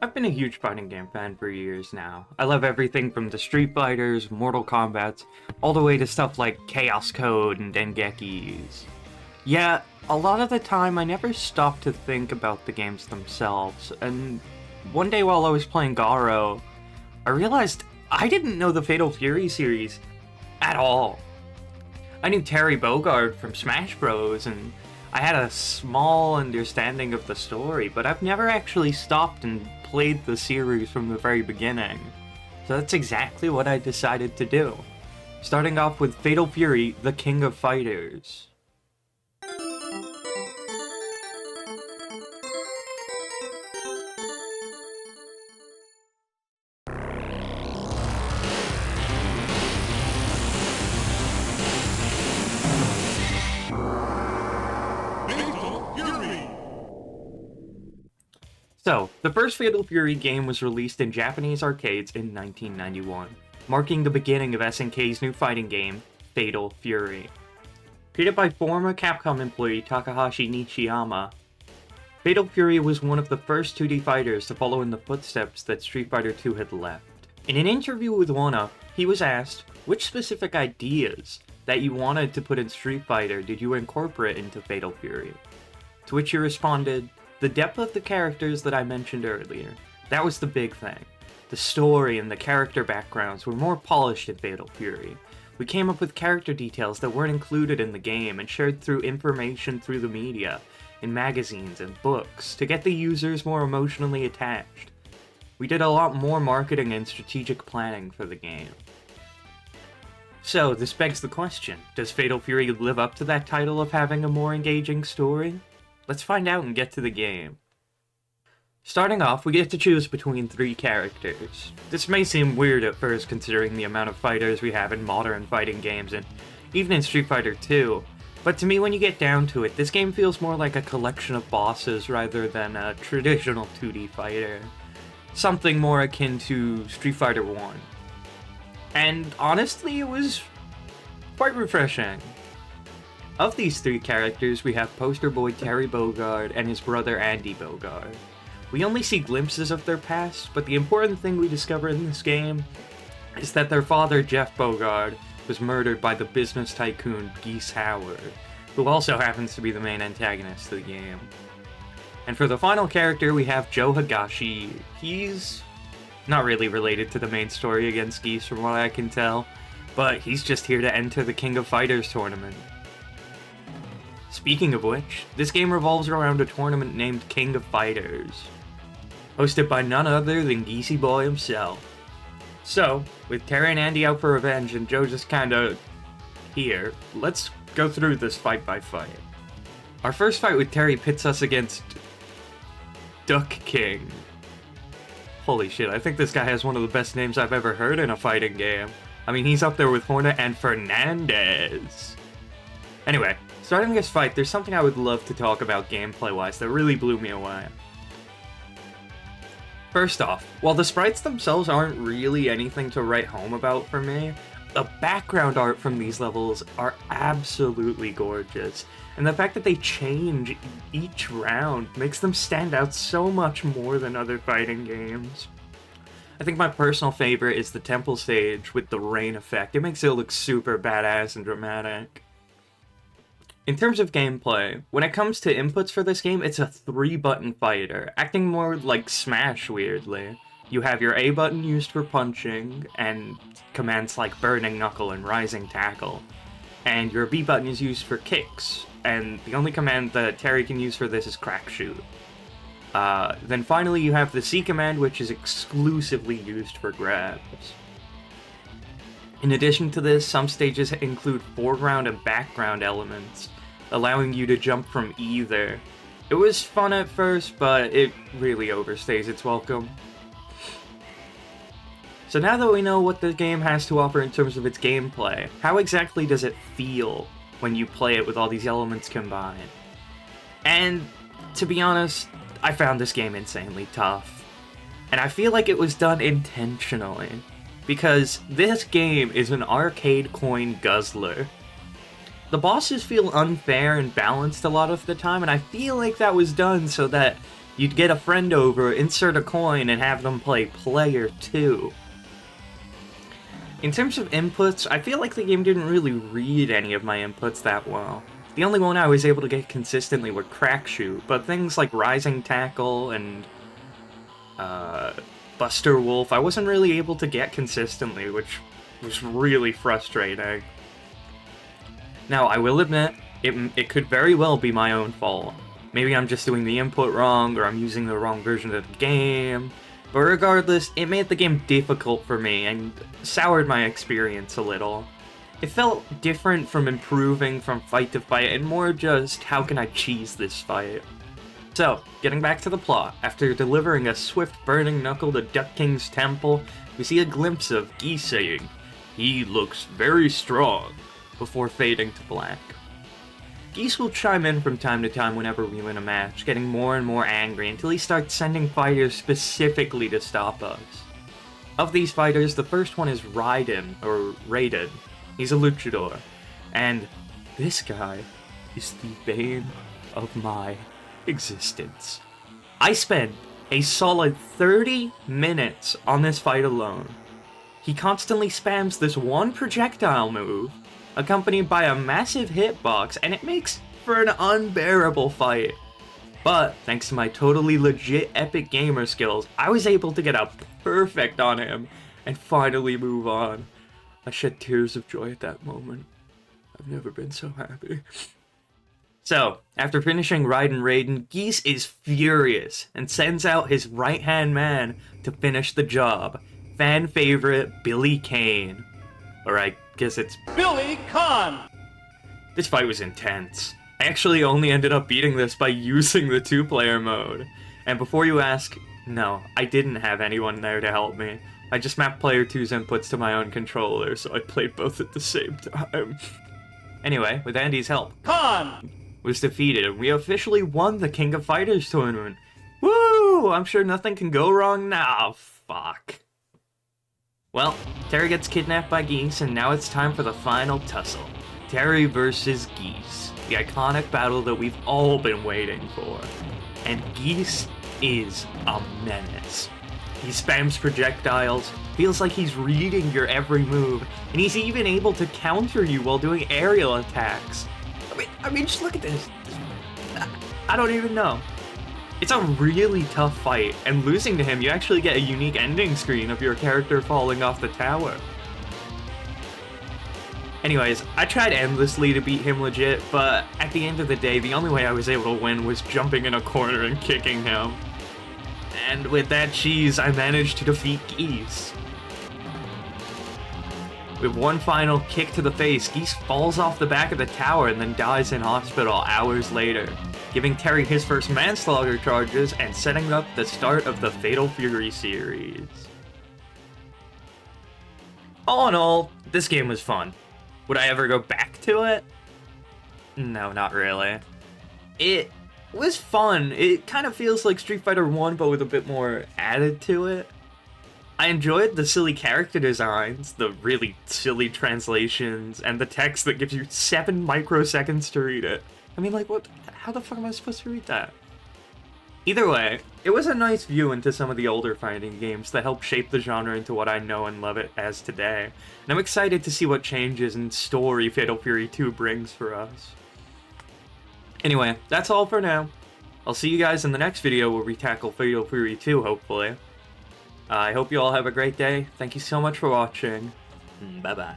I've been a huge fighting game fan for years now. I love everything from the Street Fighters, Mortal Kombats, all the way to stuff like Chaos Code and Dengekis. Yet, a lot of the time I never stopped to think about the games themselves, and one day while I was playing Garo, I realized I didn't know the Fatal Fury series at all. I knew Terry Bogard from Smash Bros, and I had a small understanding of the story, but I've never actually stopped and played the series from the very beginning. So that's exactly what I decided to do. Starting off with Fatal Fury, the King of Fighters. So, the first Fatal Fury game was released in Japanese arcades in 1991, marking the beginning of SNK's new fighting game, Fatal Fury. Created by former Capcom employee Takahashi Nishiyama, Fatal Fury was one of the first 2D fighters to follow in the footsteps that Street Fighter II had left. In an interview with OneUp, he was asked which specific ideas that you wanted to put in Street Fighter did you incorporate into Fatal Fury, to which he responded, "The depth of the characters that I mentioned earlier. That was the big thing. The story and the character backgrounds were more polished in Fatal Fury. We came up with character details that weren't included in the game and shared through information through the media, in magazines and books, to get the users more emotionally attached. We did a lot more marketing and strategic planning for the game." So, this begs the question, does Fatal Fury live up to that title of having a more engaging story? Let's find out and get to the game. Starting off, we get to choose between 3 characters. This may seem weird at first considering the amount of fighters we have in modern fighting games and even in Street Fighter 2, but to me when you get down to it, this game feels more like a collection of bosses rather than a traditional 2D fighter. Something more akin to Street Fighter 1. And honestly, it was quite refreshing. Of these 3 characters, we have poster boy Terry Bogard and his brother Andy Bogard. We only see glimpses of their past, but the important thing we discover in this game is that their father, Jeff Bogard, was murdered by the business tycoon Geese Howard, who also happens to be the main antagonist of the game. And for the final character, we have Joe Higashi. He's not really related to the main story against Geese from what I can tell, but he's just here to enter the King of Fighters tournament. Speaking of which, this game revolves around a tournament named King of Fighters, hosted by none other than Geesey Boy himself. So, with Terry and Andy out for revenge and Joe just kinda here, let's go through this fight by fight. Our first fight with Terry pits us against Duck King. Holy shit, I think this guy has one of the best names I've ever heard in a fighting game. I mean, he's up there with Hornet and Fernandez. Anyway, starting this fight, there's something I would love to talk about gameplay-wise that really blew me away. First off, while the sprites themselves aren't really anything to write home about for me, the background art from these levels are absolutely gorgeous, and the fact that they change each round makes them stand out so much more than other fighting games. I think my personal favorite is the temple stage with the rain effect. It makes it look super badass and dramatic. In terms of gameplay, when it comes to inputs for this game, it's a 3-button fighter, acting more like Smash weirdly. You have your A button used for punching, and commands like Burning Knuckle and Rising Tackle. And your B button is used for kicks, and the only command that Terry can use for this is Crack Shoot. Then finally you have the C command, which is exclusively used for grabs. In addition to this, some stages include foreground and background elements, allowing you to jump from either. It was fun at first, but it really overstays its welcome. So now that we know what the game has to offer in terms of its gameplay, how exactly does it feel when you play it with all these elements combined? And to be honest, I found this game insanely tough. And I feel like it was done intentionally, because this game is an arcade coin guzzler. The bosses feel unfair and balanced a lot of the time, and I feel like that was done so that You'd get a friend over, insert a coin, and have them play player 2. In terms of inputs, I feel like the game didn't really read any of my inputs that well. The only one I was able to get consistently were crack shoot, but things like rising tackle and Buster Wolf, I wasn't really able to get consistently, which was really frustrating. Now, I will admit, it could very well be my own fault. Maybe I'm just doing the input wrong, or I'm using the wrong version of the game. But regardless, it made the game difficult for me and soured my experience a little. It felt different from improving from fight to fight, and more just, how can I cheese this fight? So, getting back to the plot, after delivering a swift burning knuckle to Duck King's temple, we see a glimpse of Geese saying, "He looks very strong," before fading to black. Geese will chime in from time to time whenever we win a match, getting more and more angry until he starts sending fighters specifically to stop us. Of these fighters, the first one is Raiden, or Raiden. He's a luchador, and this guy is the bane of my existence. I spent a solid 30 minutes on this fight alone. He constantly spams this one projectile move, accompanied by a massive hitbox, and it makes for an unbearable fight. But, thanks to my totally legit epic gamer skills, I was able to get a perfect on him, and finally move on. I shed tears of joy at that moment. I've never been so happy. So, after finishing Raiden, Geese is furious, and sends out his right-hand man to finish the job. Fan favorite, Billy Kane. Or I guess it's Billy Khan! This fight was intense. I actually only ended up beating this by using the 2-player mode. And before you ask, no, I didn't have anyone there to help me. I just mapped player 2's inputs to my own controller, so I played both at the same time. Anyway, with Andy's help, Khan was defeated, and we officially won the King of Fighters tournament. Woo! I'm sure nothing can go wrong now. Fuck. Well, Terry gets kidnapped by Geese, and now it's time for the final tussle. Terry versus Geese. The iconic battle that we've all been waiting for. And Geese is a menace. He spams projectiles, feels like he's reading your every move, and he's even able to counter you while doing aerial attacks. I mean, just look at this. I don't even know. It's a really tough fight, and losing to him, you actually get a unique ending screen of your character falling off the tower. Anyways, I tried endlessly to beat him legit, but at the end of the day, the only way I was able to win was jumping in a corner and kicking him. And with that cheese, I managed to defeat Geese. With one final kick to the face, Geese falls off the back of the tower and then dies in hospital hours later, giving Terry his first manslaughter charges and setting up the start of the Fatal Fury series. All in all, this game was fun. Would I ever go back to it? No, not really. It was fun. It kind of feels like Street Fighter 1, but with a bit more added to it. I enjoyed the silly character designs, the really silly translations, and the text that gives you 7 microseconds to read it. I mean, like, what? How the fuck am I supposed to read that? Either way, it was a nice view into some of the older fighting games that helped shape the genre into what I know and love it as today. And I'm excited to see what changes and story Fatal Fury 2 brings for us. Anyway, that's all for now. I'll see you guys in the next video where we tackle Fatal Fury 2, hopefully. I hope you all have a great day. Thank you so much for watching. Bye-bye.